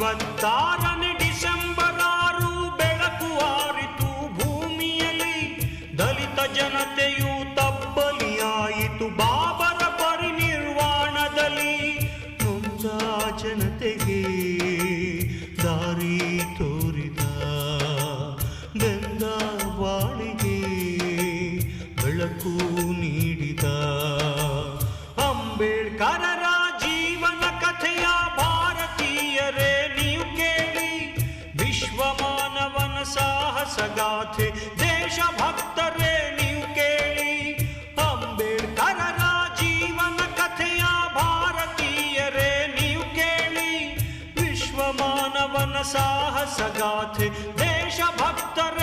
56ನೇ December 6 ಬೆಳಕು ಆರಿತು ಭೂಮಿಯಲ್ಲಿ. ದಲಿತ ಜನತೆಯು ತಬ್ಬಲಿಯಾಯಿತು ಬಾಬರ ಪರಿನಿರ್ವಾಣದಲ್ಲಿ. ನೊಂದ ಜನತೆಗೆ ದಾರಿ ತೋರಿದ ಬೆಂದ ಬಾಳಿಗೆ ಬೆಳಕು ನೀಡಿದ ಅಂಬೇಡ್ಕರರ ಜೀವನ ಕಥೆಯ ಭಾರತೀಯರೇ ನೀವು ಕೇಳಿ. ವಿಶ್ವ ಮಾನವನ ಸಾಹಸಗಾಥೆ ದೇಶಭಕ್ತರೇ ನೀವು ಕೇಳಿ. ಅಂಬೇಡ್ಕರರ ಜೀವನ ಕಥೆಯ ಭಾರತೀಯರೇ ನೀವು ಕೇಳಿ. ವಿಶ್ವ ಮಾನವನ ಸಾಹಸಗಾಥೆ ದೇಶಭಕ್ತರೇ